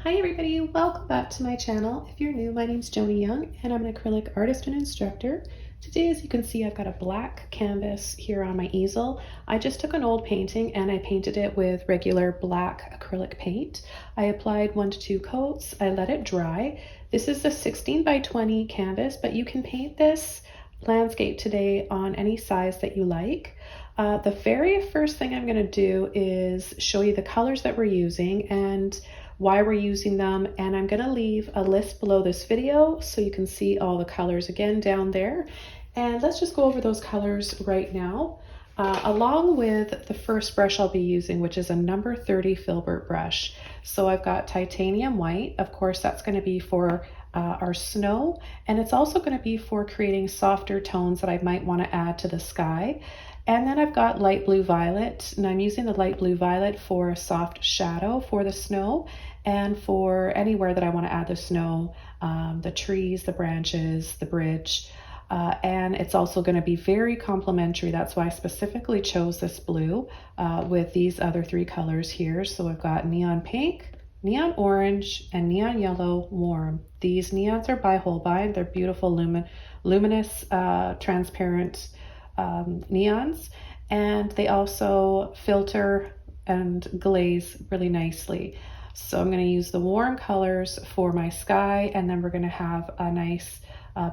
Hi everybody, welcome back to my channel. If you're new, my name's Joni Young and I'm an acrylic artist and instructor. Today, as you can see, I've got a black canvas here on my easel. I just took an old painting and I painted it with regular black acrylic paint. I applied 1 to 2 coats, I let it dry. This is a 16 by 20 canvas, but you can paint this landscape today on any size that you like. The very first thing I'm going to do is show you the colors that we're using and why we're using them, and I'm going to leave a list below this video so you can see all the colors again down there. And let's just go over those colors right now, along with the first brush I'll be using, which is a number 30 filbert brush. So I've got titanium white. Of course, that's going to be for our snow, and it's also going to be for creating softer tones that I might want to add to the sky. And then I've got light blue violet, and I'm using the light blue violet for a soft shadow for the snow and for anywhere that I want to add the snow, the trees, the branches, the bridge. And it's also going to be very complementary. That's why I specifically chose this blue with these other 3 colors here. So I've got neon pink, neon orange, and neon yellow warm. These neons are by Holbein. They're beautiful luminous, transparent neons, and they also filter and glaze really nicely. So I'm going to use the warm colors for my sky, and then we're going to have a nice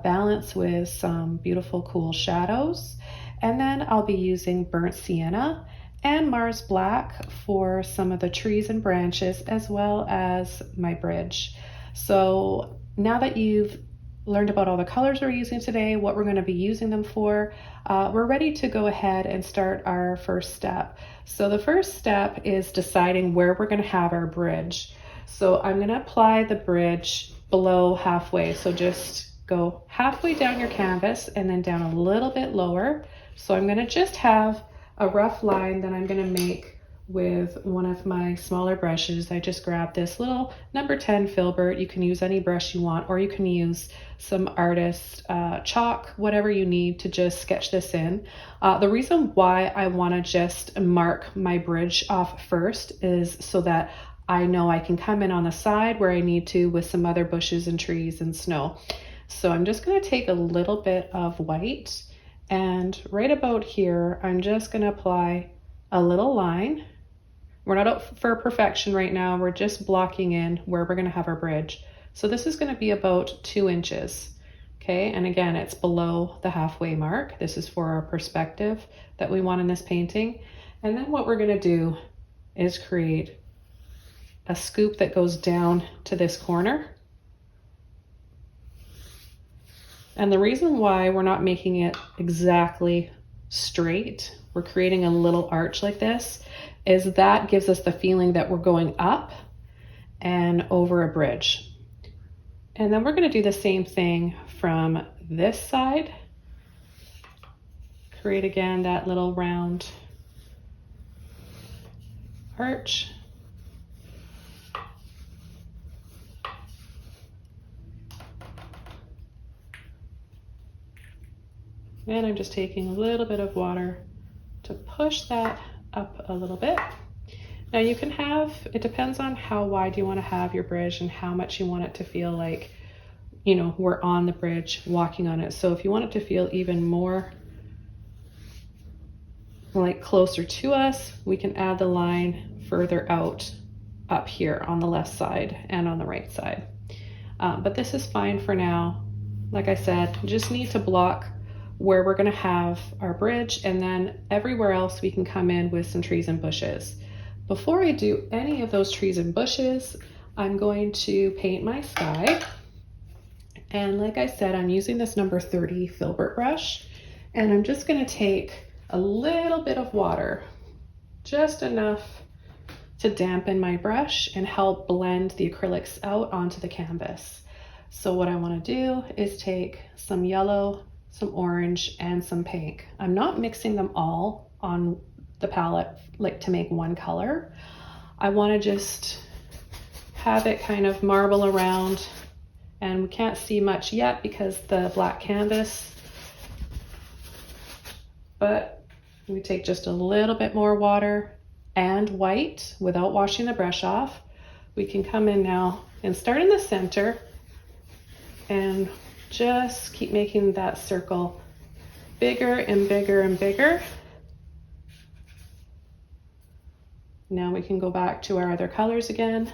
balance with some beautiful cool shadows. And then I'll be using burnt sienna and Mars black for some of the trees and branches, as well as my bridge. So now that you've learned about all the colors we're using today, what we're going to be using them for, we're ready to go ahead and start our first step. So the first step is deciding where we're going to have our bridge. So I'm going to apply the bridge below halfway. So just go halfway down your canvas and then down a little bit lower. So I'm going to just have a rough line that I'm going to make with one of my smaller brushes. I just grabbed this little number 10 filbert. You can use any brush you want, or you can use some artist chalk, whatever you need to just sketch this in. The reason why I want to just mark my bridge off first is so that I know I can come in on the side where I need to with some other bushes and trees and snow. So I'm just going to take a little bit of white, and right about here I'm just going to apply a little line. We're not out for perfection right now. We're just blocking in where we're going to have our bridge. So this is going to be about 2 inches. Okay, and again, it's below the halfway mark. This is for our perspective that we want in this painting. And then what we're going to do is create a scoop that goes down to this corner. And the reason why we're not making it exactly straight, we're creating a little arch like this, is that gives us the feeling that we're going up and over a bridge. And then we're going to do the same thing from this side. Create again that little round arch. And I'm just taking a little bit of water to push that up a little bit. Now you can have, it depends on how wide you want to have your bridge and how much you want it to feel like, you know, we're on the bridge walking on it. So if you want it to feel even more like closer to us, we can add the line further out up here on the left side and on the right side. But this is fine for now. Like I said, just need to block where we're going to have our bridge, and then everywhere else we can come in with some trees and bushes. Before I do any of those trees and bushes, I'm going to paint my sky. And like I said, I'm using this number 30 filbert brush, and I'm just going to take a little bit of water, just enough to dampen my brush and help blend the acrylics out onto the canvas. So what I want to do is take some yellow, some orange, and some pink. I'm not mixing them all on the palette like to make one color. I want to just have it kind of marble around, and we can't see much yet because the black canvas, but we take just a little bit more water and white without washing the brush off. we can come in now and start in the center and just keep making that circle bigger and bigger and bigger. Now we can go back to our other colors again.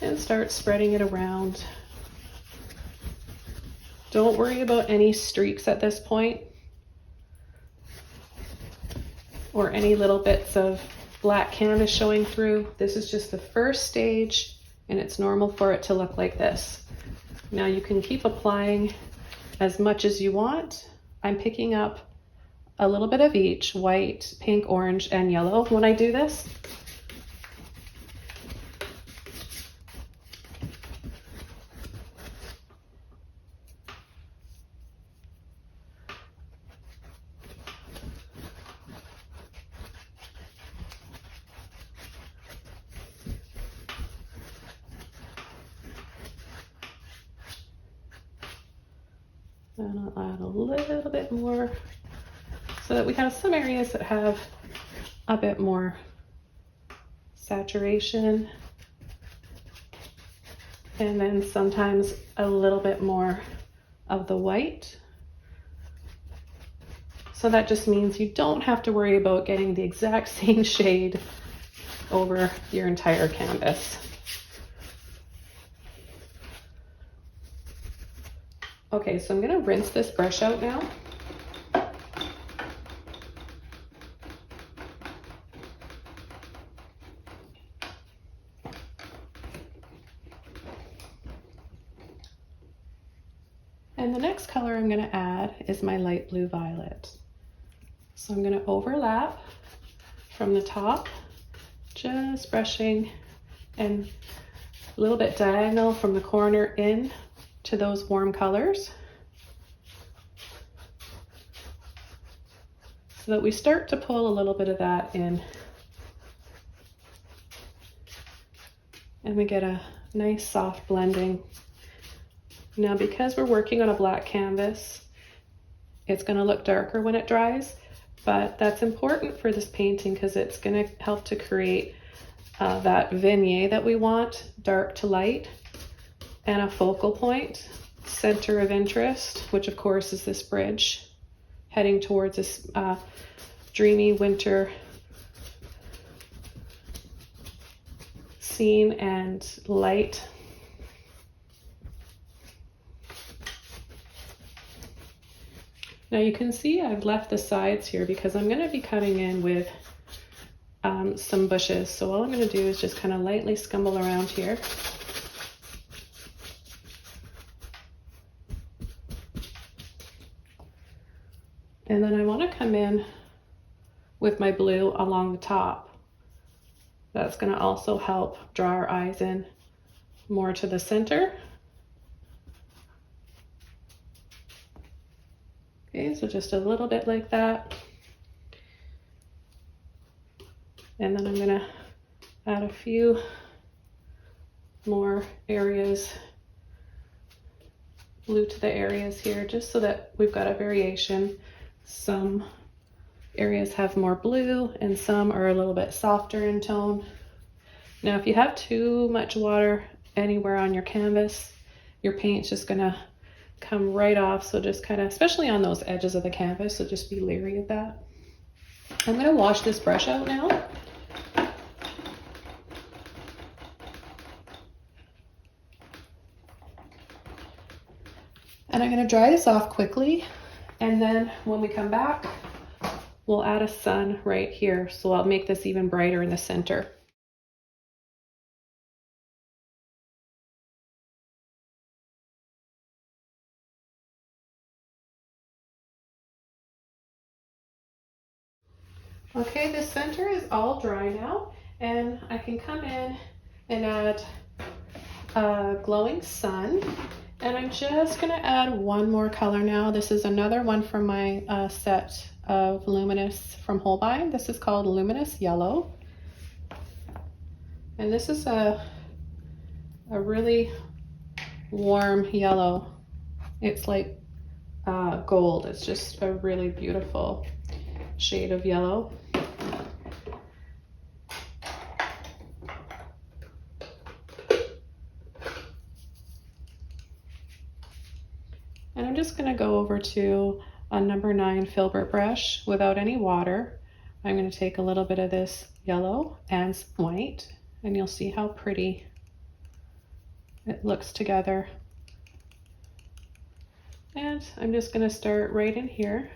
And start spreading it around. Don't worry about any streaks at this point or any little bits of black canvas showing through. This is just the first stage and it's normal for it to look like this. Now you can keep applying as much as you want. I'm picking up a little bit of each, white, pink, orange, and yellow when I do this. And I'll add a little bit more so that we have some areas that have a bit more saturation, and then sometimes a little bit more of the white. So that just means you don't have to worry about getting the exact same shade over your entire canvas. Okay, so I'm gonna rinse this brush out now. And the next color I'm gonna add is my light blue violet. So I'm gonna overlap from the top, just brushing and a little bit diagonal from the corner in to those warm colors so that we start to pull a little bit of that in and we get a nice soft blending. Now because we're working on a black canvas, it's going to look darker when it dries, but that's important for this painting because it's going to help to create that vignette that we want, dark to light, and a focal point, center of interest, which of course is this bridge heading towards this dreamy winter scene and light. Now you can see I've left the sides here because I'm going to be coming in with some bushes. So all I'm going to do is just kind of lightly scumble around here. And then I want to come in with my blue along the top. That's going to also help draw our eyes in more to the center. Okay, so just a little bit like that. And then I'm going to add a few more areas, blue to the areas here, just so that we've got a variation. Some areas have more blue and some are a little bit softer in tone. Now, if you have too much water anywhere on your canvas, your paint's just gonna come right off. So just kind of, especially on those edges of the canvas, so just be leery of that. I'm gonna wash this brush out now. And I'm gonna dry this off quickly. And then when we come back, we'll add a sun right here. So I'll make this even brighter in the center. Okay, the center is all dry now, and I can come in and add a glowing sun. And I'm just gonna add one more color now. This is another one from my set of Luminous from Holbein. This is called Luminous Yellow. And this is a really warm yellow. It's like gold. It's just a really beautiful shade of yellow. And I'm just going to go over to a number 9 filbert brush without any water. I'm going to take a little bit of this yellow and some white, and you'll see how pretty it looks together. And I'm just going to start right in here.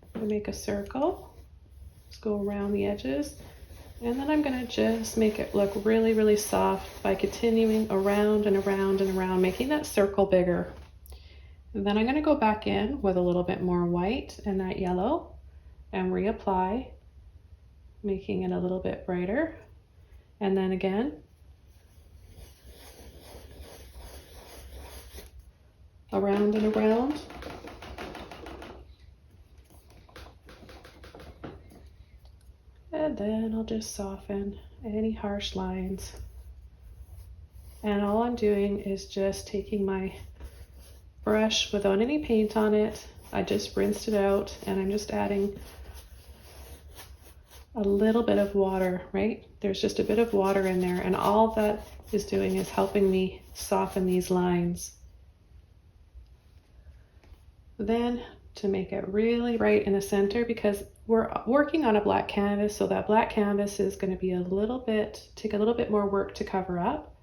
I'm going to make a circle. Just go around the edges. And then I'm going to just make it look really, really soft by continuing around and around and around, making that circle bigger. And then I'm going to go back in with a little bit more white and that yellow and reapply, making it a little bit brighter. And then again, around and around. And then I'll just soften any harsh lines. And all I'm doing is just taking my brush without any paint on it. I just rinsed it out and I'm just adding a little bit of water, right? There's just a bit of water in there, and all that is doing is helping me soften these lines. Then to make it really bright in the center, because we're working on a black canvas, so that black canvas is going to be take a little bit more work to cover up.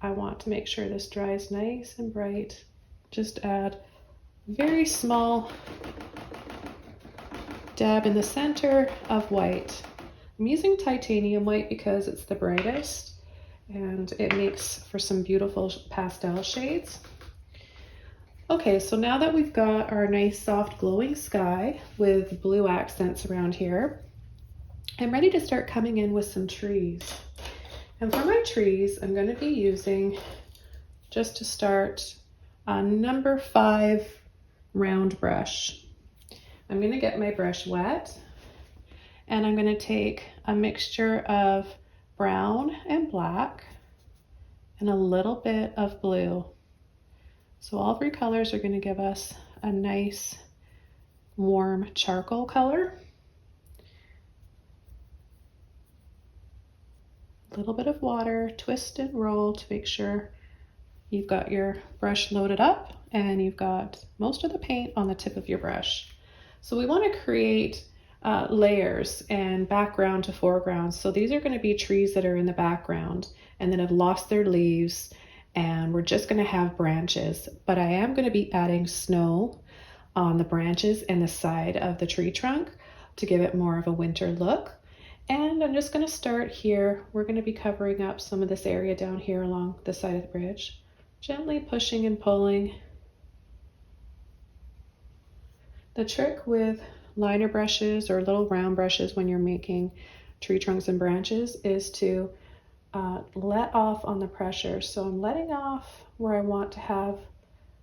I want to make sure this dries nice and bright. Just add a very small dab in the center of white. I'm using titanium white because it's the brightest and it makes for some beautiful pastel shades. Okay, so now that we've got our nice soft glowing sky with blue accents around here, I'm ready to start coming in with some trees. And for my trees, I'm going to be using, just to start, a number 5 round brush. I'm going to get my brush wet, and I'm going to take a mixture of brown and black and a little bit of blue. So all 3 colors are going to give us a nice warm charcoal color. A little bit of water, twist and roll to make sure you've got your brush loaded up and you've got most of the paint on the tip of your brush. So we want to create layers and background to foreground. So these are going to be trees that are in the background and that have lost their leaves, and we're just going to have branches. But I am going to be adding snow on the branches and the side of the tree trunk to give it more of a winter look. And I'm just going to start here. We're going to be covering up some of this area down here along the side of the bridge, gently pushing and pulling. The trick with liner brushes or little round brushes when you're making tree trunks and branches is to let off on the pressure. So I'm letting off where I want to have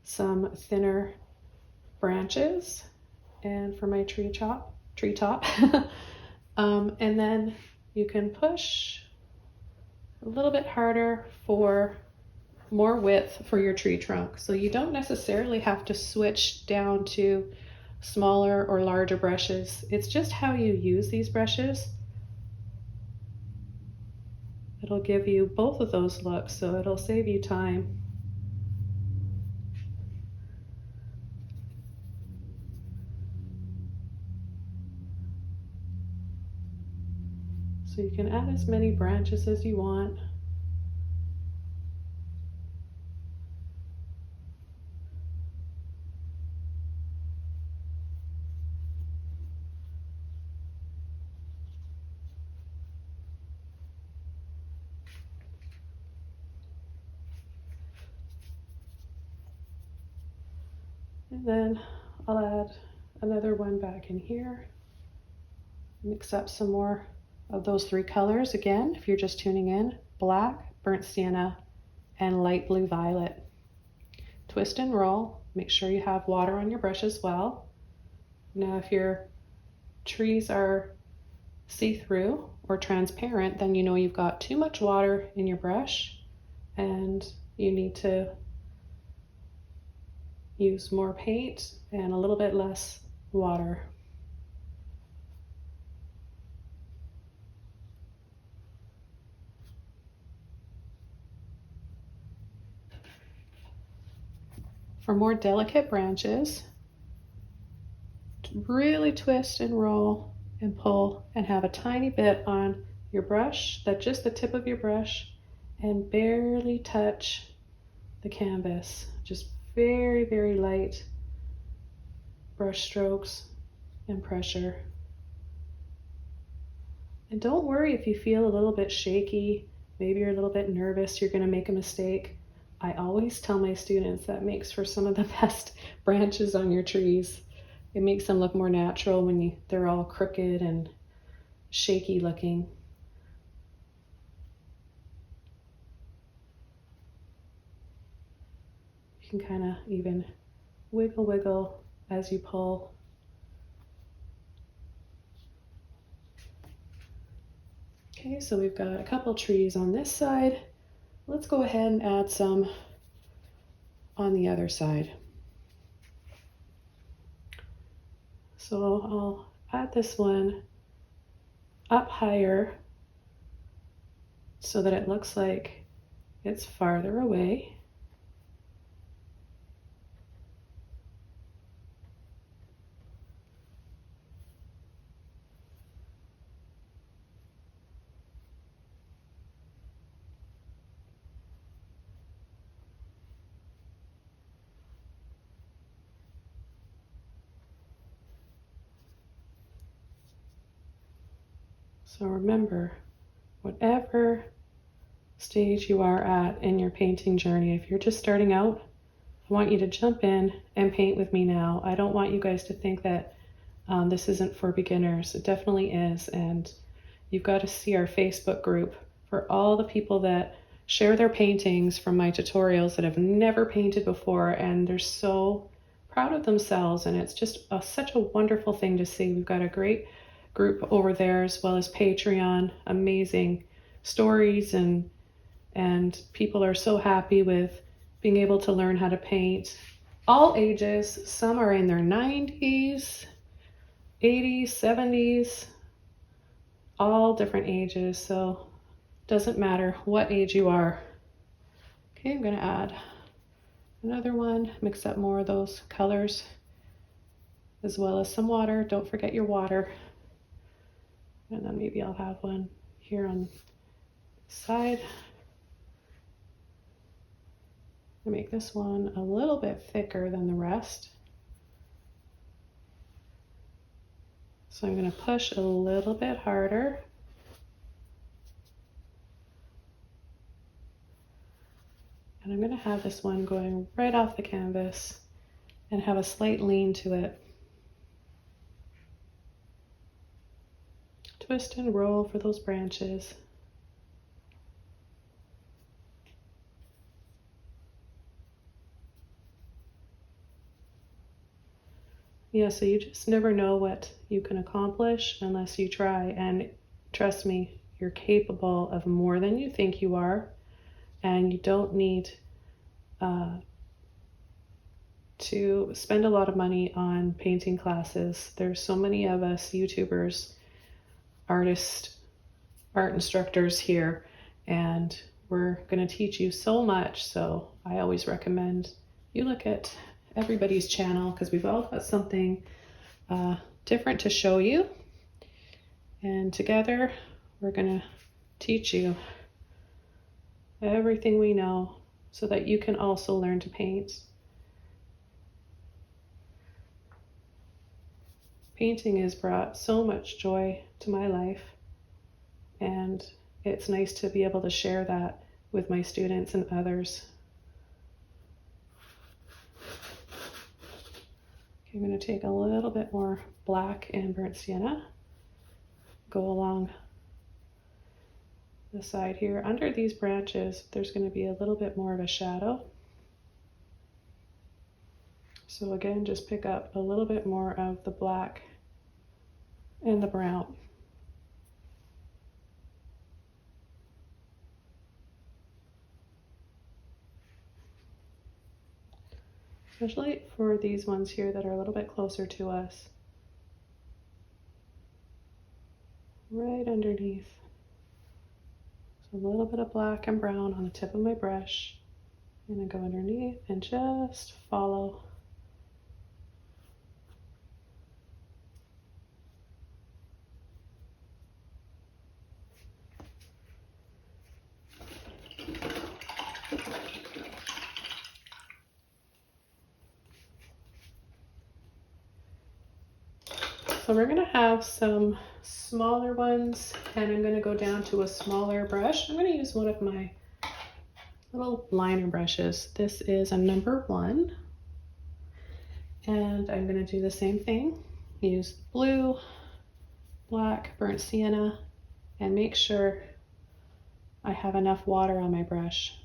some thinner branches, and for my tree top. And then you can push a little bit harder for more width for your tree trunk. So you don't necessarily have to switch down to smaller or larger brushes. It's just how you use these brushes. It'll give you both of those looks, so it'll save you time. So you can add as many branches as you want. And then I'll add another one back in here. Mix up some more of those 3 colors again. If you're just tuning in, black, burnt sienna, and light blue violet. Twist and roll. Make sure you have water on your brush as well. Now if your trees are see-through or transparent, then you know you've got too much water in your brush and you need to use more paint and a little bit less water. For more delicate branches, really twist and roll and pull and have a tiny bit on your brush, that just the tip of your brush, and barely touch the canvas. Just very, very light brush strokes and pressure. And don't worry if you feel a little bit shaky, maybe you're a little bit nervous, you're going to make a mistake. I always tell my students that makes for some of the best branches on your trees. It makes them look more natural when they're all crooked and shaky looking. You can kind of even wiggle as you pull. Okay, so we've got a couple trees on this side. Let's go ahead and add some on the other side. So I'll add this one up higher so that it looks like it's farther away. So remember, whatever stage you are at in your painting journey, if you're just starting out, I want you to jump in and paint with me now. I don't want you guys to think that this isn't for beginners. It definitely is. And you've got to see our Facebook group for all the people that share their paintings from my tutorials that have never painted before, and they're so proud of themselves. And it's just such a wonderful thing to see. We've got a great group over there, as well as Patreon. Amazing stories, and people are so happy with being able to learn how to paint. All ages. Some are in their 90s, 80s, 70s, all different ages. So doesn't matter what age you are. Okay, I'm going to add another one, mix up more of those colors, as well as some water. Don't forget your water. And then maybe I'll have one here on the side. I make this one a little bit thicker than the rest. So I'm going to push a little bit harder. And I'm going to have this one going right off the canvas and have a slight lean to it. Twist and roll for those branches. Yeah, so you just never know what you can accomplish unless you try. And trust me, you're capable of more than you think you are. And you don't need to spend a lot of money on painting classes. There's so many of us YouTubers, artists, art instructors here, and we're going to teach you so much. So I always recommend you look at everybody's channel, because we've all got something different to show you, and together we're going to teach you everything we know so that you can also learn to paint. Painting has brought so much joy to my life, and it's nice to be able to share that with my students and others. Okay, I'm going to take a little bit more black and burnt sienna, go along the side here. Under these branches, there's going to be a little bit more of a shadow. So again, just pick up a little bit more of the black and the brown. especially for these ones here that are a little bit closer to us. Right underneath. So a little bit of black and brown on the tip of my brush. I'm going to go underneath and just follow. So we're going to have some smaller ones, and I'm going to go down to a smaller brush. I'm going to use one of my little liner brushes. This is a number 1, and I'm going to do the same thing. Use blue, black, burnt sienna, and make sure I have enough water on my brush.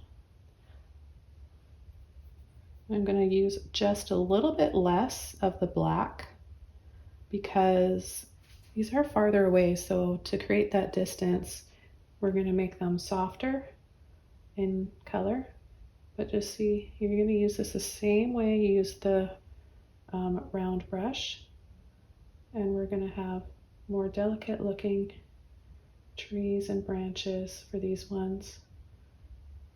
I'm going to use just a little bit less of the black because these are farther away, so to create that distance, we're going to make them softer in color. But just see, you're going to use this the same way you use the round brush, and we're going to have more delicate looking trees and branches for these ones.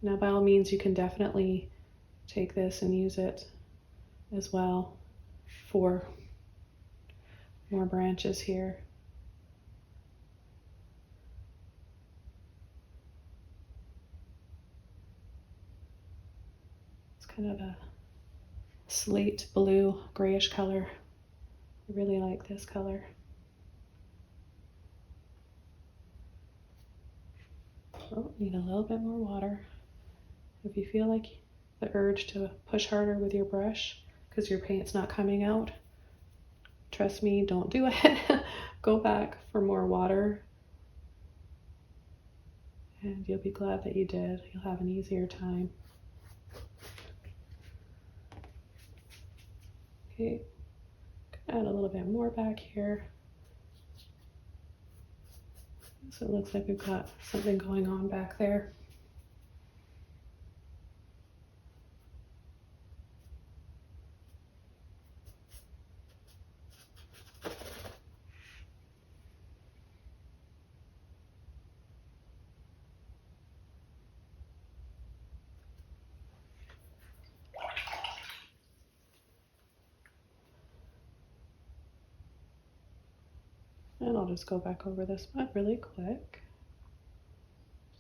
Now, by all means, you can definitely take this and use it as well for more branches here. It's kind of a slate blue grayish color. I really like this color. Oh, need a little bit more water. If you feel like the urge to push harder with your brush because your paint's not coming out, trust me, don't do it. Go back for more water and you'll be glad that you did. You'll have an easier time. Okay, add a little bit more back here. So it looks like we've got something going on back there. And I'll just go back over this one really quick.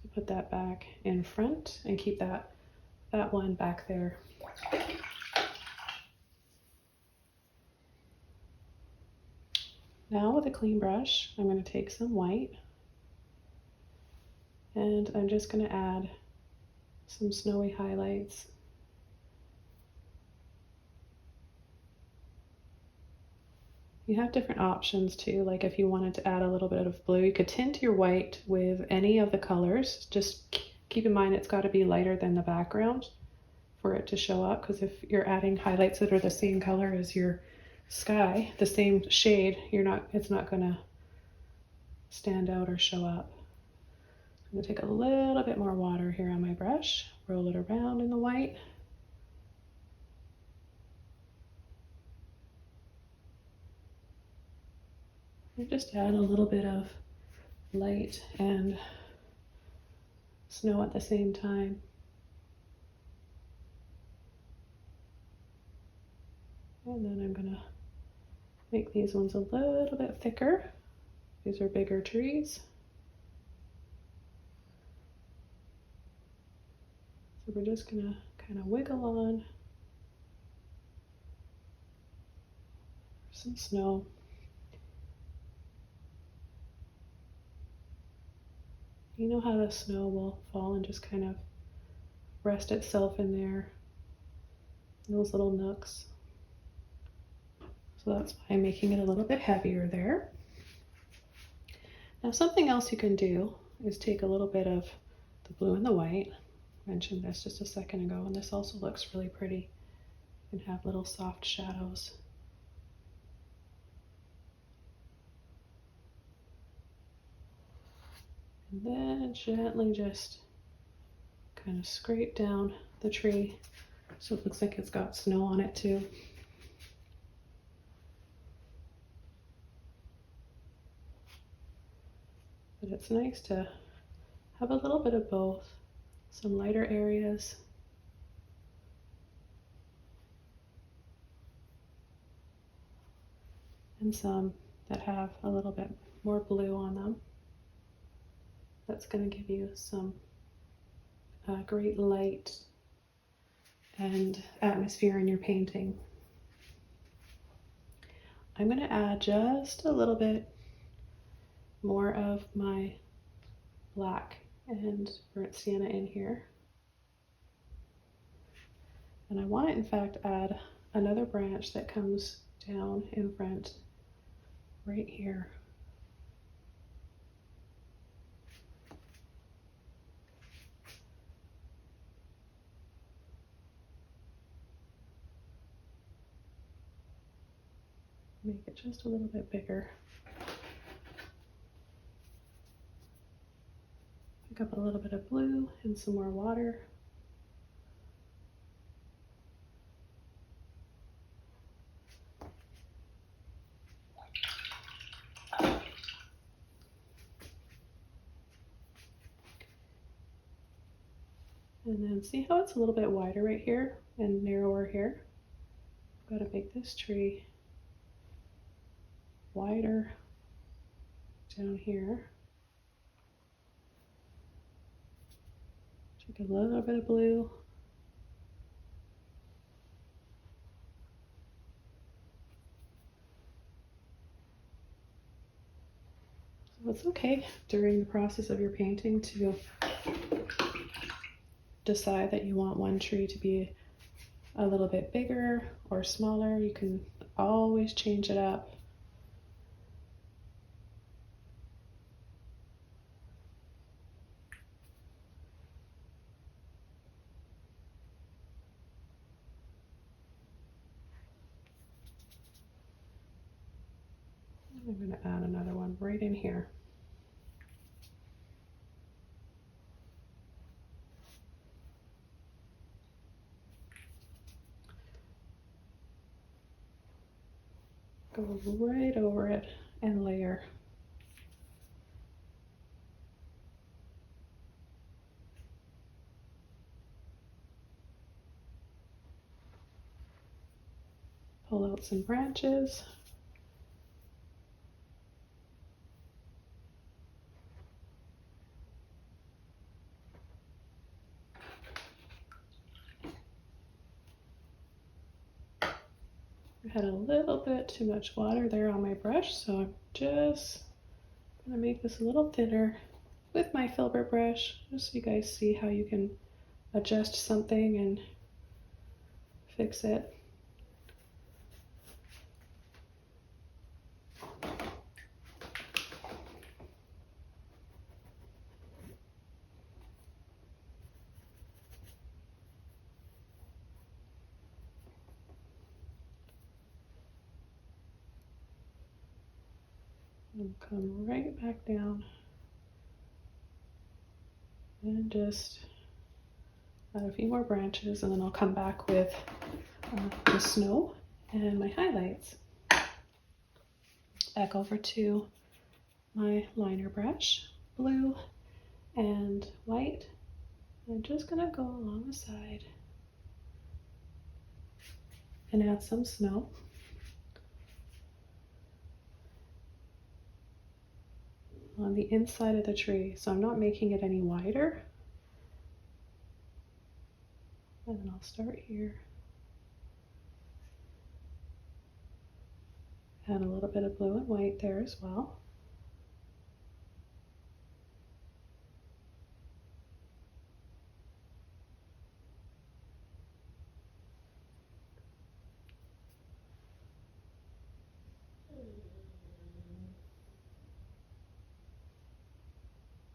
So put that back in front and keep that one back there. Now with a clean brush, I'm going to take some white and I'm just going to add some snowy highlights. You have different options too, like if you wanted to add a little bit of blue, you could tint your white with any of the colors. Just keep in mind it's got to be lighter than the background for it to show up, because if you're adding highlights that are the same color as your sky, the same shade, it's not going to stand out or show up. I'm going to take a little bit more water here on my brush, roll it around in the white. Just add a little bit of light and snow at the same time. And then I'm gonna make these ones a little bit thicker. These are bigger trees. So we're just gonna kind of wiggle on some snow. You know how the snow will fall and just kind of rest itself in there, in those little nooks. So that's why I'm making it a little bit heavier there. Now something else you can do is take a little bit of the blue and the white. I mentioned this just a second ago, and this also looks really pretty. You can have little soft shadows. And then gently just kind of scrape down the tree So it looks like it's got snow on it too. But it's nice to have a little bit of both. Some lighter areas and some that have a little bit more blue on them. That's going to give you some great light and atmosphere in your painting. I'm going to add just a little bit more of my black and burnt sienna in here. And I want to in fact add another branch that comes down in front right here. Make it just a little bit bigger. Pick up a little bit of blue and some more water. And then see how it's a little bit wider right here and narrower here? I've got to make this tree wider down here. Take a little bit of blue. So it's okay during the process of your painting to decide that you want one tree to be a little bit bigger or smaller. You can always change it up. I'm going to add another one right in here. Go right over it and layer. Pull out some branches. I had a little bit too much water there on my brush, so I'm just going to make this a little thinner with my filbert brush, just so you guys see how you can adjust something and fix it. And come right back down and just add a few more branches, and then I'll come back with the snow and my highlights. Back over to my liner brush, blue and white. I'm just gonna go along the side and add some snow. On the inside of the tree, so I'm not making it any wider. And then I'll start here. Add a little bit of blue and white there as well.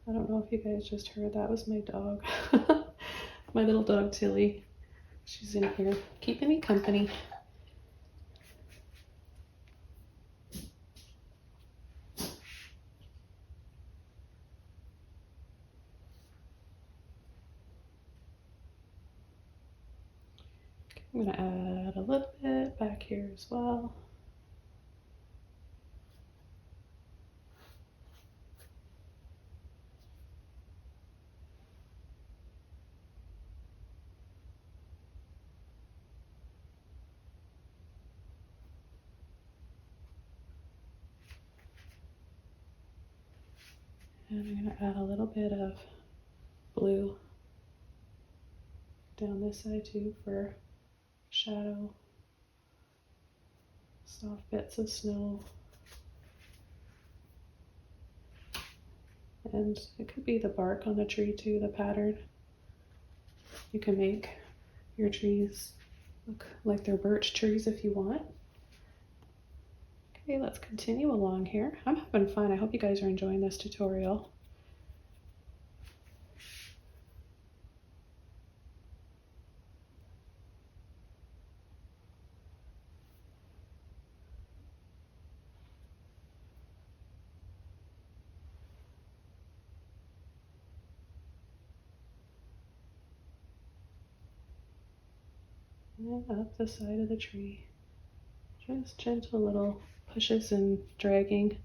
I don't know if you guys just heard, that was my dog. My little dog Tilly. She's in here keeping me company. I'm going to add a little bit back here as well. And I'm going to add a little bit of blue down this side too for shadow. Soft bits of snow. And it could be the bark on the tree too, the pattern. You can make your trees look like they're birch trees if you want. Okay, let's continue along here. I'm having fun. I hope you guys are enjoying this tutorial. And up the side of the tree. Just gentle little pushes and dragging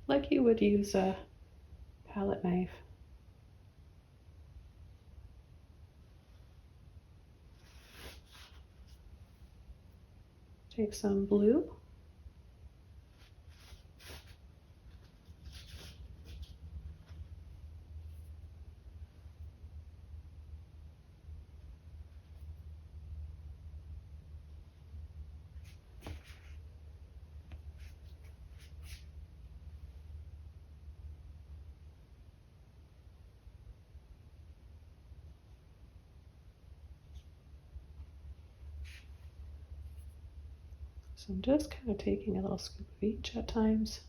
like you would use a palette knife. Take some blue. So I'm just kind of taking a little scoop of each at times.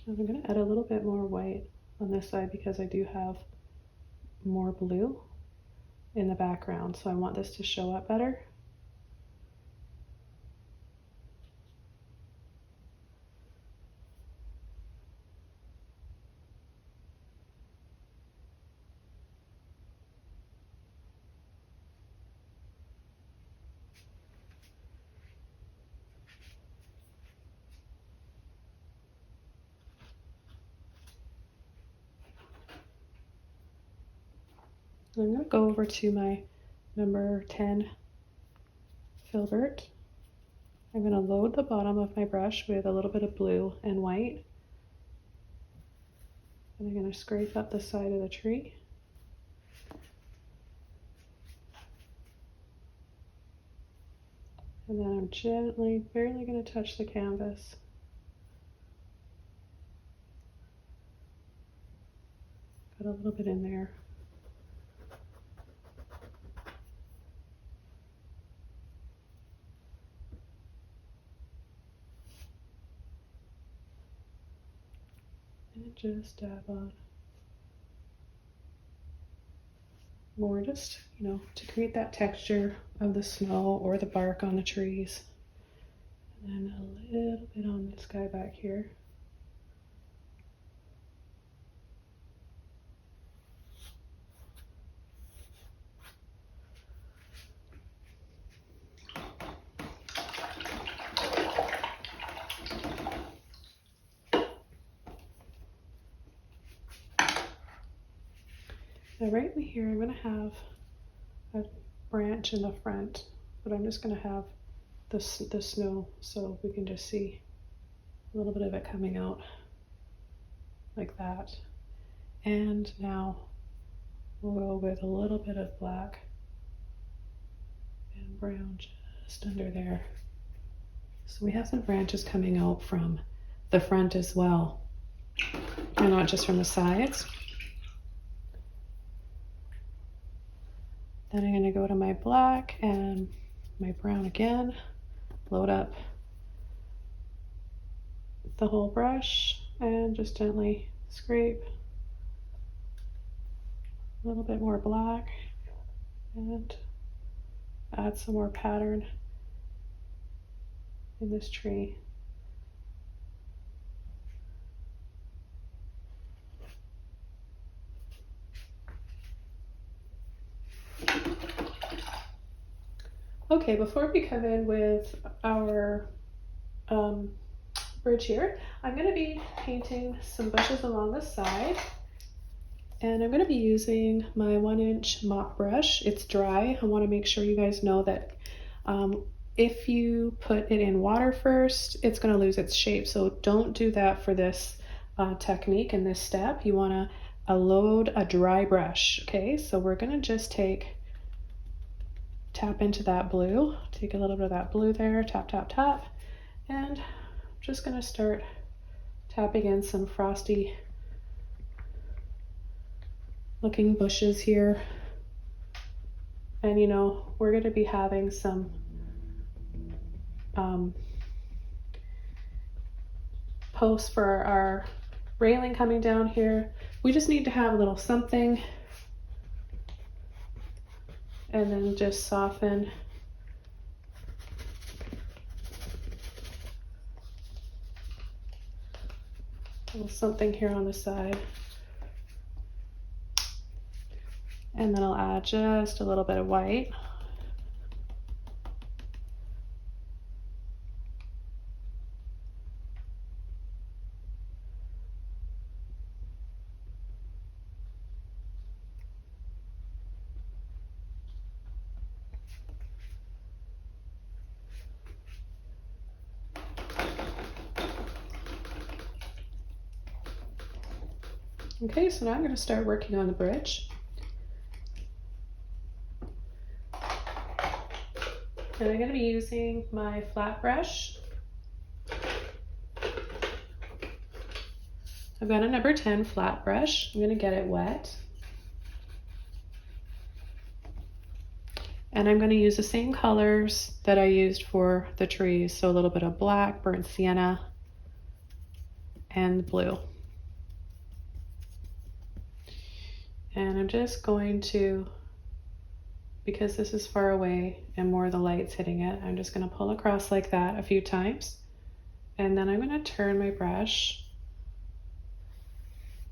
I'm going to add a little bit more white on this side because I do have more blue in the background, so I want this to show up better. I'm going to go over to my number 10 filbert. I'm going to load the bottom of my brush with a little bit of blue and white. And I'm going to scrape up the side of the tree. And then I'm gently, barely going to touch the canvas. Got a little bit in there. And just dab on more, just, to create that texture of the snow or the bark on the trees. And then a little bit on this guy back here. Now right in here, I'm going to have a branch in the front, but I'm just going to have the snow so we can just see a little bit of it coming out like that. And now we'll go with a little bit of black and brown just under there. So we have some branches coming out from the front as well, and not just from the sides. Then I'm gonna go to my black and my brown again, load up the whole brush and just gently scrape a little bit more black and add some more pattern in this tree. Okay, before we come in with our bridge here, I'm going to be painting some bushes along the side, and I'm going to be using my 1-inch mop brush. It's dry. I want to make sure you guys know that if you put it in water first, it's going to lose its shape, so don't do that for this technique and this step. You want to load a dry brush. Okay, so we're going to just tap into that blue, take a little bit of that blue there, tap, tap, tap, and I'm just gonna start tapping in some frosty looking bushes here. And you know, we're gonna be having some posts for our railing coming down here. We just need to have a little something, and then just soften a little something here on the side. And then I'll add just a little bit of white. Okay, so now I'm going to start working on the bridge. And I'm going to be using my flat brush. I've got a number 10 flat brush. I'm going to get it wet. And I'm going to use the same colors that I used for the trees. So a little bit of black, burnt sienna, and blue. And I'm just going to, because this is far away and more of the light's hitting it, I'm just going to pull across like that a few times. And then I'm going to turn my brush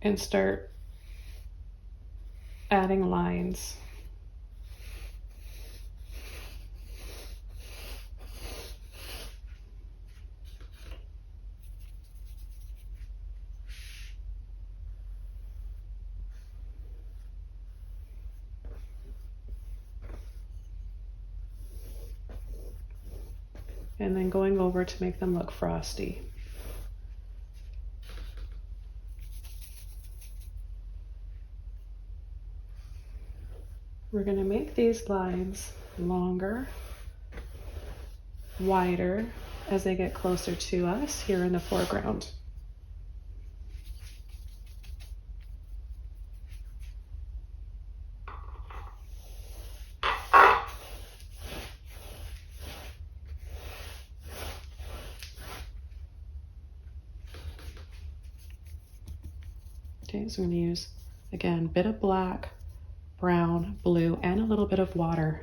and start adding lines. And then going over to make them look frosty. We're going to make these lines longer, wider as they get closer to us here in the foreground. Okay, so I'm going to use, again, a bit of black, brown, blue, and a little bit of water.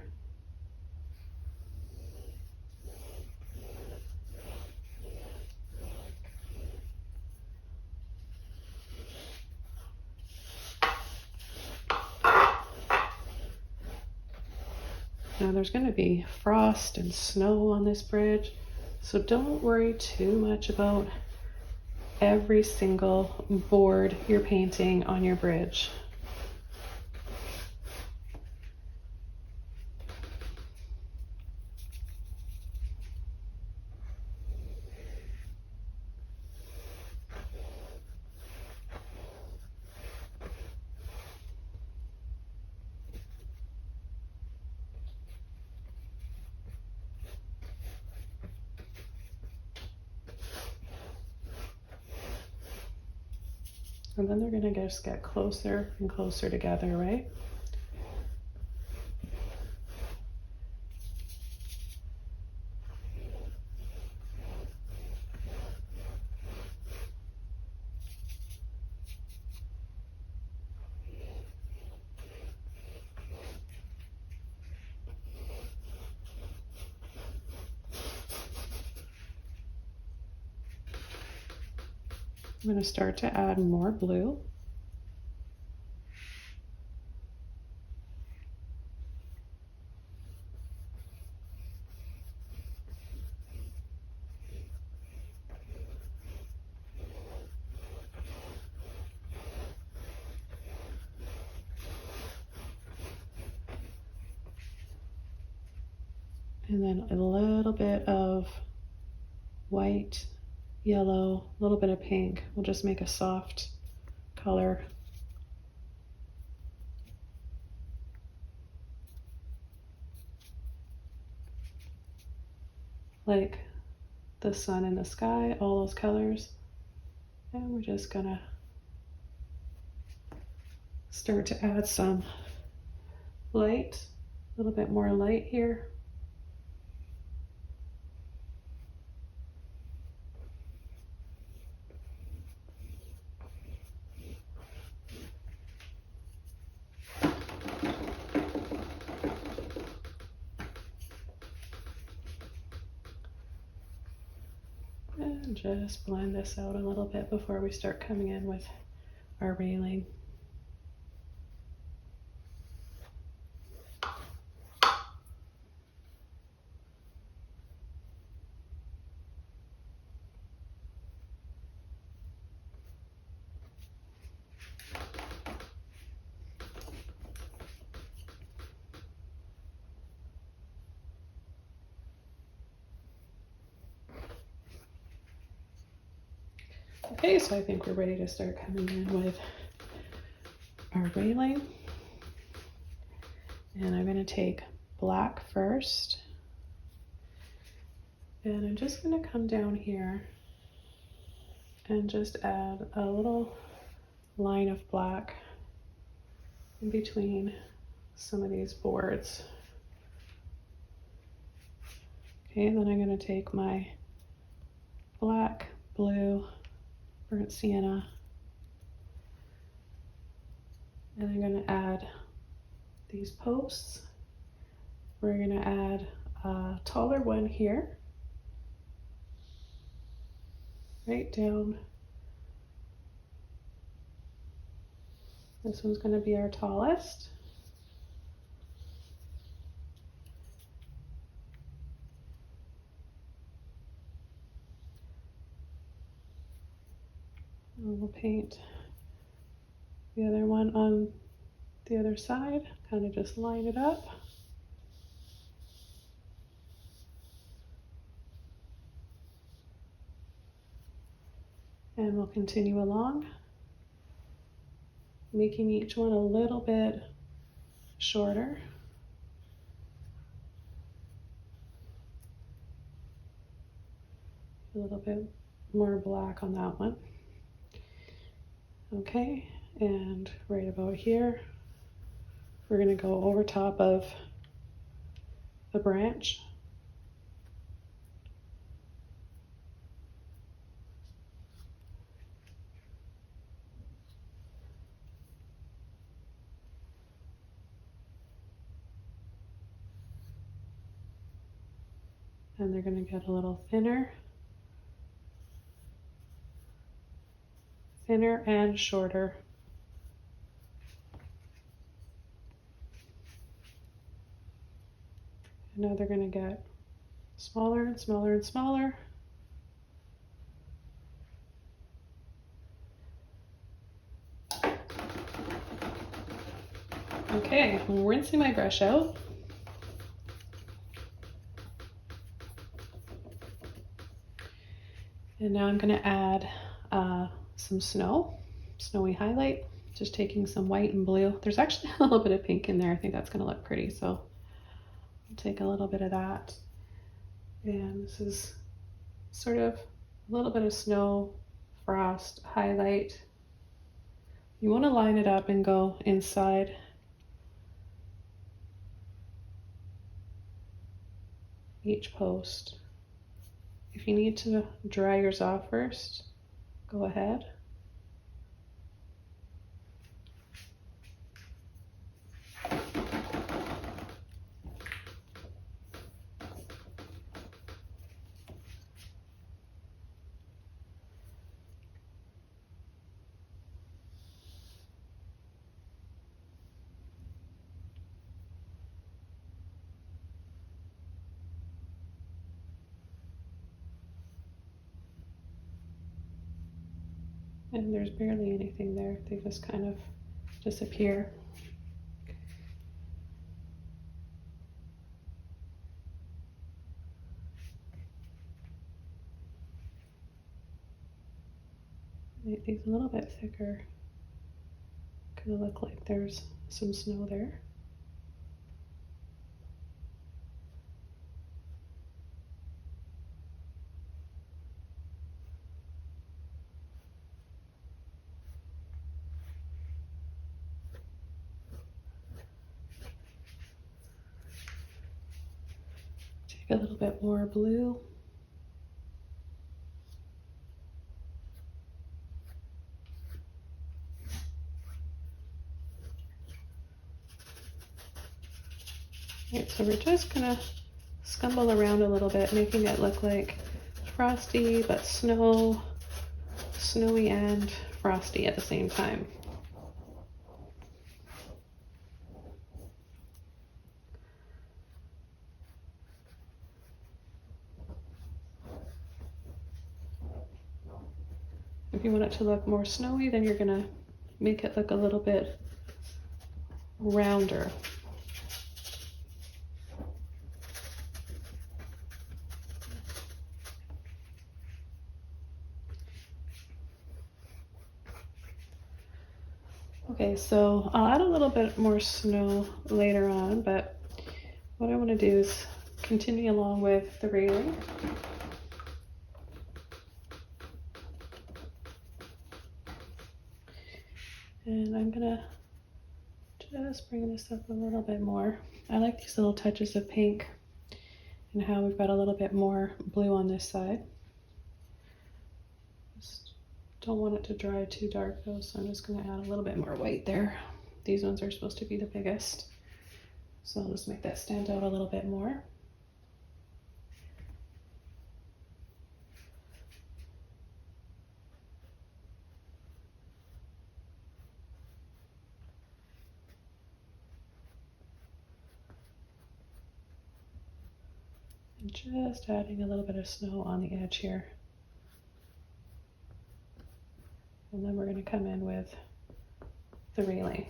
Now there's going to be frost and snow on this bridge, so don't worry too much about every single board you're painting on your bridge. And then they're going to just get closer and closer together, right? I'm going to start to add more blue. And then a little bit of white, yellow, a little bit of pink. We'll just make a soft color. Like the sun and the sky, all those colors. And we're just gonna start to add some light, a little bit more light here. And just blend this out a little bit before we start coming in with our railing. Okay, so I think we're ready to start coming in with our railing. And I'm going to take black first. And I'm just going to come down here and just add a little line of black in between some of these boards. Okay, and then I'm going to take my black, blue, burnt sienna, and I'm going to add these posts. We're going to add a taller one here, right down. This one's going to be our tallest. And we'll paint the other one on the other side, kind of just line it up. And we'll continue along, making each one a little bit shorter. A little bit more black on that one. Okay, and right about here, we're going to go over top of the branch. And they're going to get a little thinner and shorter. And now they're going to get smaller and smaller and smaller. Okay, I'm rinsing my brush out. And now I'm going to add some snowy highlight, just taking some white and blue. There's actually a little bit of pink in there. I think that's going to look pretty, so I'll take a little bit of that. And this is sort of a little bit of snow, frost, highlight. You want to line it up and go inside. Each post. If you need to dry yours off first, go ahead. And there's barely anything there. They just kind of disappear. Make these a little bit thicker because it looks like there's some snow there. Take a little bit more blue. Right, so we're just gonna scumble around a little bit, making it look like frosty, but snowy and frosty at the same time. If you want it to look more snowy, then you're gonna make it look a little bit rounder. Okay, so I'll add a little bit more snow later on, but what I want to do is continue along with the railing. And I'm gonna just bring this up a little bit more. I like these little touches of pink and how we've got a little bit more blue on this side. Just don't want it to dry too dark though, so I'm just gonna add a little bit more white there. These ones are supposed to be the biggest, so I'll just make that stand out a little bit more. And just adding a little bit of snow on the edge here. And then we're going to come in with the railing.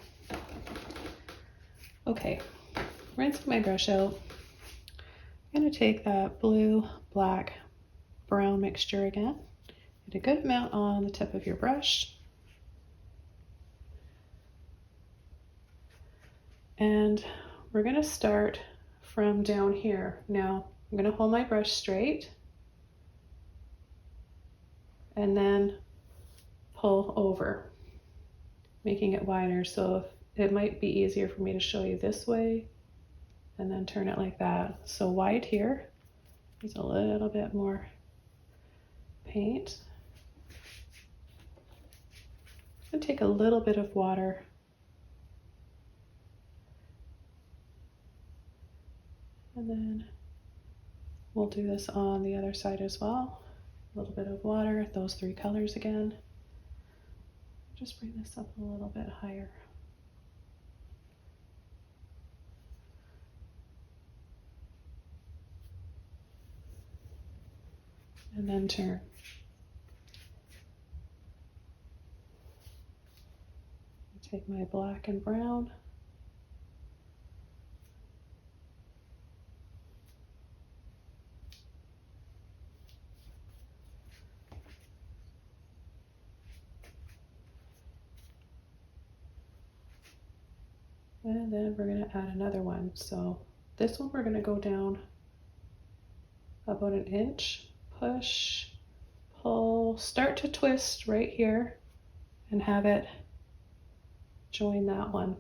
Okay, rinsing my brush out. I'm going to take that blue, black, brown mixture again. Get a good amount on the tip of your brush. And we're going to start from down here. Now, I'm going to hold my brush straight and then pull over, making it wider. So it might be easier for me to show you this way and then turn it like that. So wide here, use a little bit more paint. And take a little bit of water and then we'll do this on the other side as well. A little bit of water, those three colors again. Just bring this up a little bit higher. And then turn. Take my black and brown. And then we're going to add another one. So this one we're going to go down about an inch, push, pull, start to twist right here and have it join that one,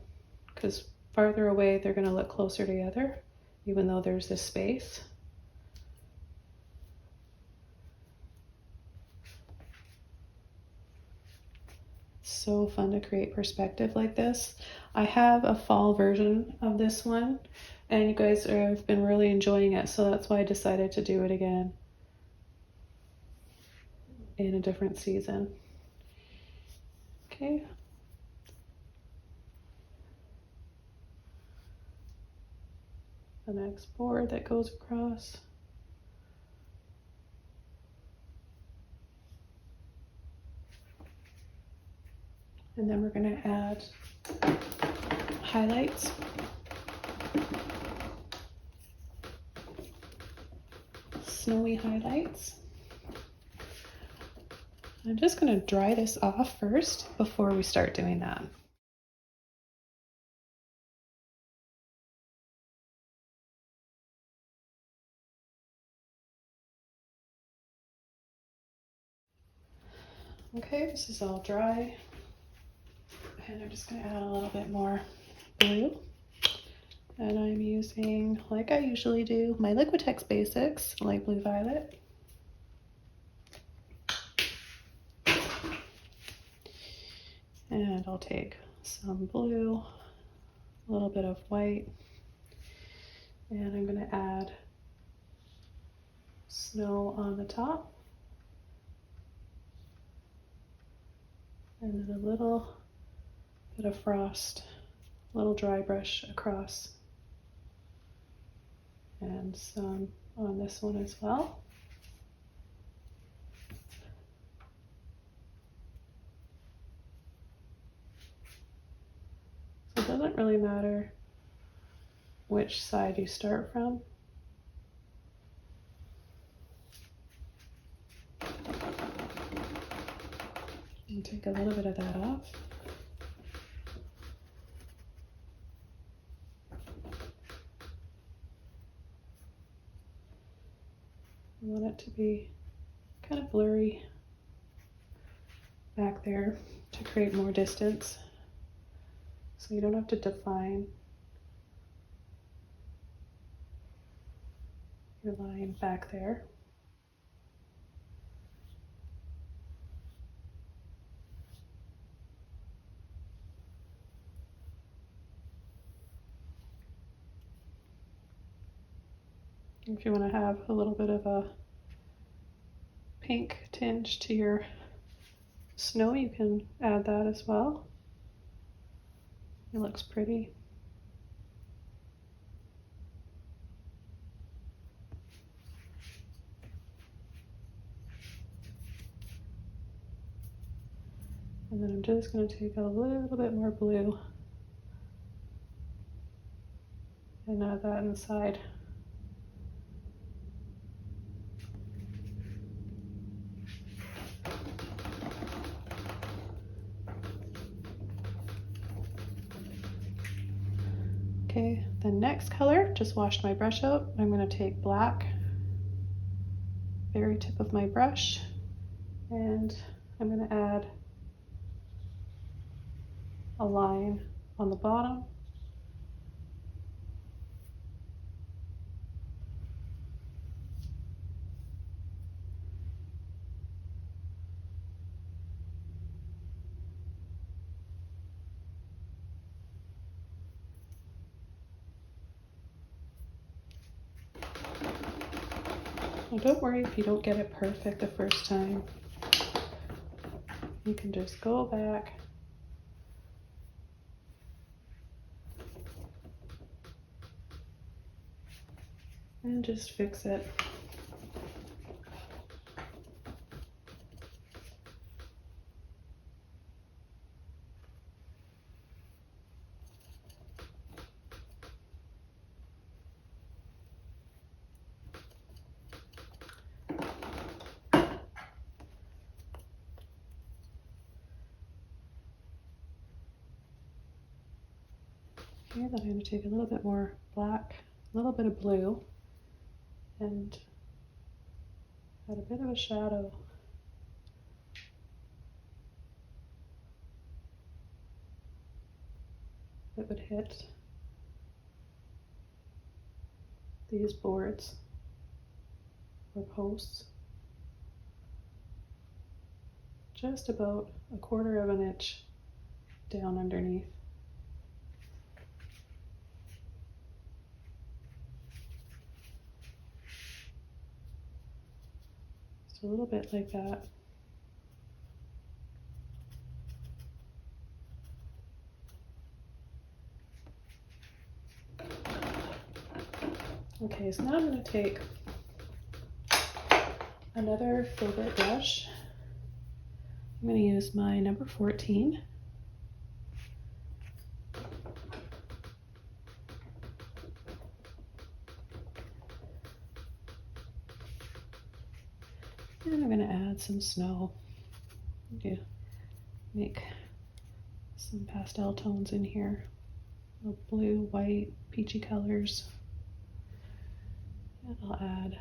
because farther away they're going to look closer together even though there's this space. So fun to create perspective like this. I have a fall version of this one and you guys have been really enjoying it, so that's why I decided to do it again in a different season. Okay. The next board that goes across. And then we're going to add highlights. Snowy highlights. I'm just going to dry this off first before we start doing that. Okay, this is all dry. And I'm just going to add a little bit more blue. And I'm using, like I usually do, my Liquitex Basics, light blue violet. And I'll take some blue, a little bit of white, and I'm going to add snow on the top. And then a little bit of frost, a little dry brush across. And some on this one as well. So it doesn't really matter which side you start from. And take a little bit of that off. I want it to be kind of blurry back there to create more distance. So you don't have to define your line back there. If you want to have a little bit of a pink tinge to your snow, you can add that as well. It looks pretty. And then I'm just going to take a little bit more blue and add that inside. Okay, the next color, just washed my brush out. I'm going to take black, very tip of my brush, and I'm going to add a line on the bottom. Now don't worry if you don't get it perfect the first time. You can just go back and just fix it. Okay, then I'm going to take a little bit more black, a little bit of blue, and add a bit of a shadow. That would hit these boards or posts just about 1/4 of an inch down underneath. Just a little bit like that. Okay, so now I'm going to take another favorite brush. I'm going to use my number 14, And I'm gonna add some snow. Make some pastel tones in here. Blue, white, peachy colors. And I'll add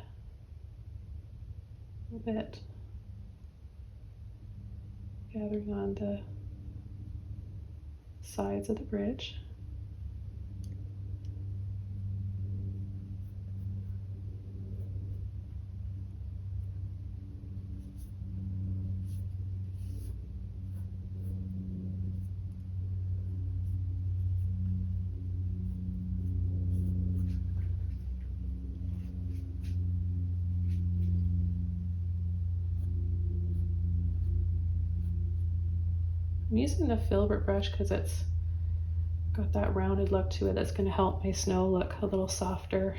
a little bit gathering on the sides of the bridge. I'm using the filbert brush because it's got that rounded look to it that's going to help my snow look a little softer.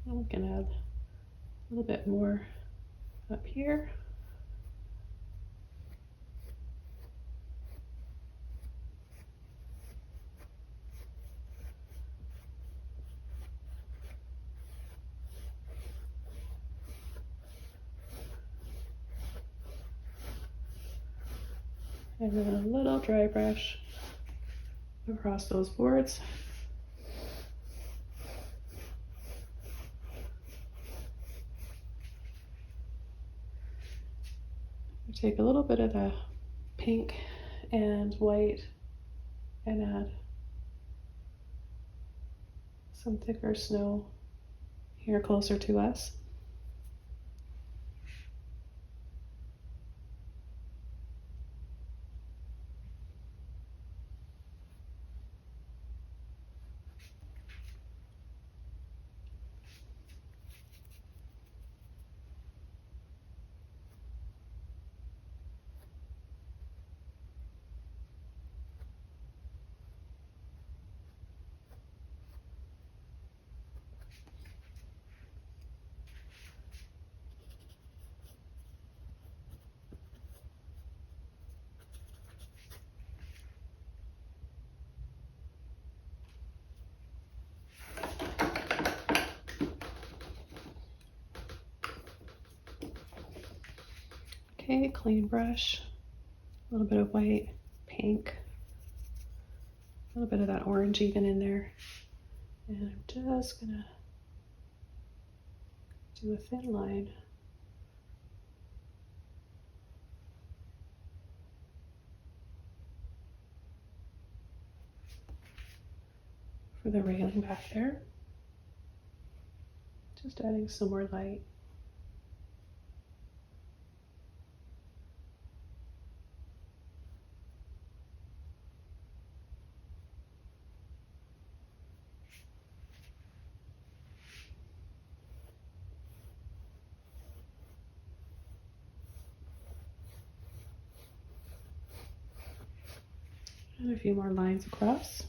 I'm going to add a little bit more up here. And then a little dry brush across those boards. Take a little bit of the pink and white and add some thicker snow here closer to us. Okay, clean brush, a little bit of white, pink, a little bit of that orange even in there. And I'm just gonna do a thin line. For the railing back there. Just adding some more light. And a few more lines across.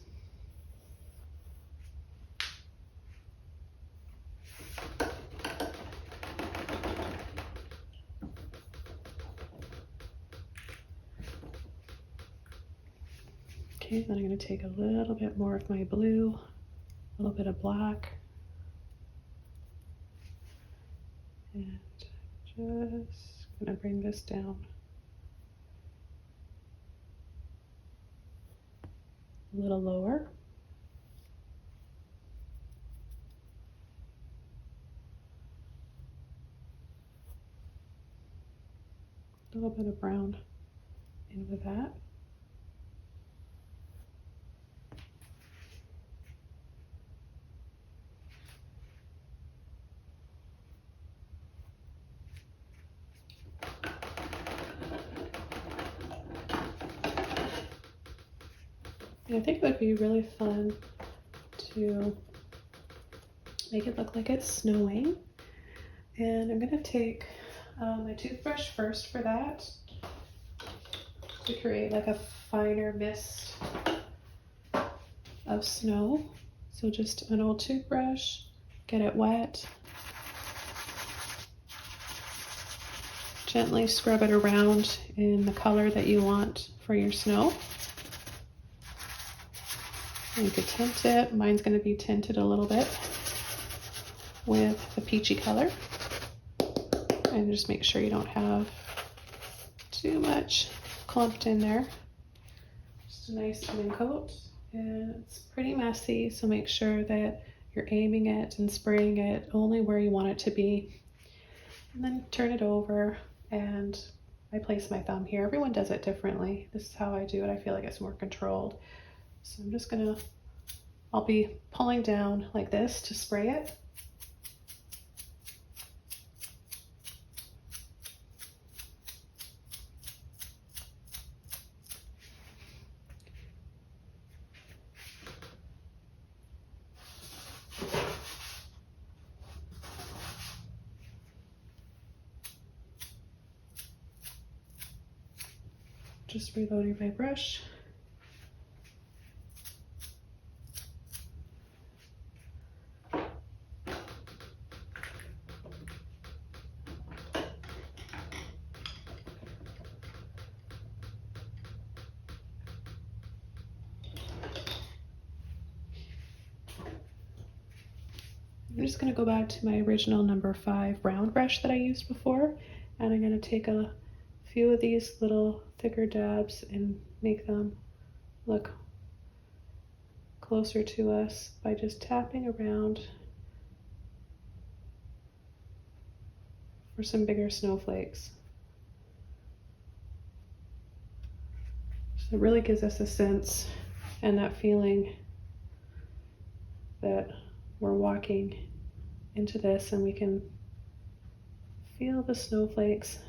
Okay, then I'm going to take a little bit more of my blue, a little bit of black, and just going to bring this down a little lower. A little bit of brown in with that. And I think it would be really fun to make it look like it's snowing. And I'm gonna take my toothbrush first for that to create like a finer mist of snow. So just an old toothbrush, get it wet, gently scrub it around in the color that you want for your snow. And you could tint it. Mine's going to be tinted a little bit with the peachy color. And just make sure you don't have too much clumped in there. Just a nice even coat. And it's pretty messy, so make sure that you're aiming it and spraying it only where you want it to be. And then turn it over, and I place my thumb here. Everyone does it differently. This is how I do it. I feel like it's more controlled. So I'm just gonna, I'll be pulling down like this to spray it. Just reloading my brush. I'm just going to go back to my original number 5 round brush that I used before, and I'm going to take a few of these little thicker dabs and make them look closer to us by just tapping around for some bigger snowflakes. So it really gives us a sense and that feeling that we're walking into this and we can feel the snowflakes.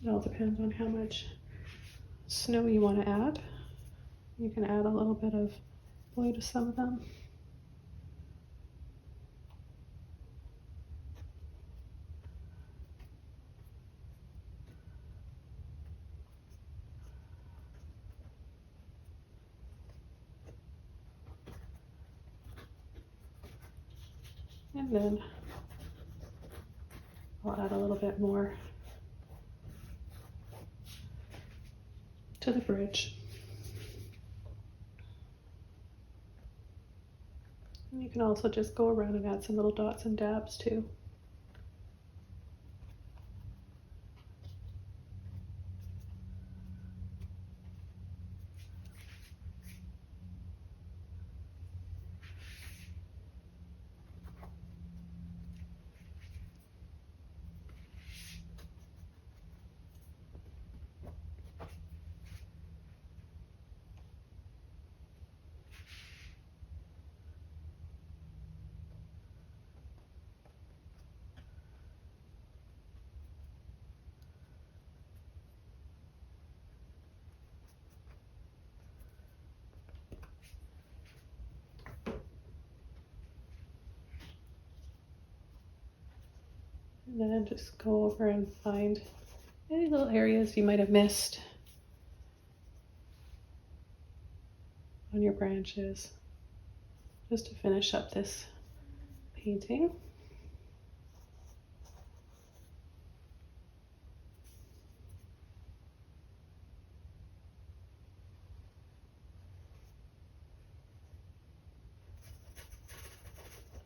It all depends on how much snow you want to add. You can add a little bit of blue to some of them. And then I'll add a little bit more to the bridge. And you can also just go around and add some little dots and dabs too. And then just go over and find any little areas you might have missed on your branches, just to finish up this painting.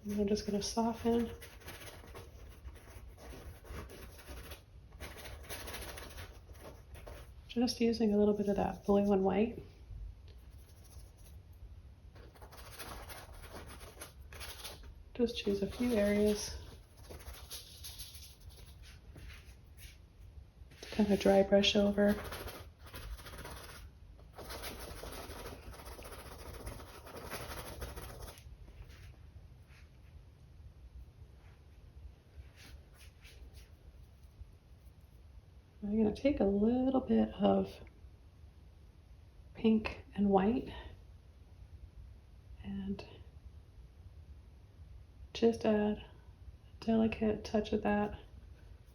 And I'm just going to soften. Just using a little bit of that blue and white. Just choose a few areas to kind of dry brush over. I'm going to take a little bit of pink and white and just add a delicate touch of that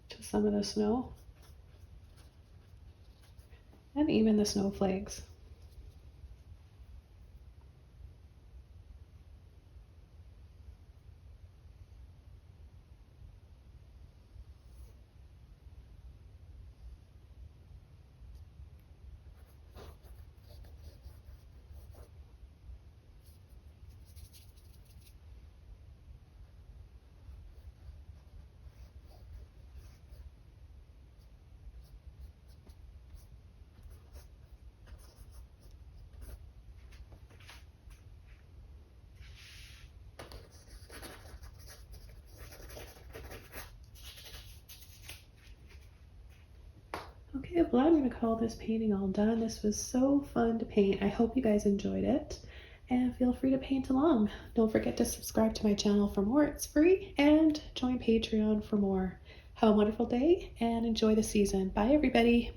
to some of the snow and even the snowflakes. Okay, well, I'm going to call this painting all done. This was so fun to paint. I hope you guys enjoyed it, and feel free to paint along. Don't forget to subscribe to my channel for more. It's free, and join Patreon for more. Have a wonderful day and enjoy the season. Bye, everybody.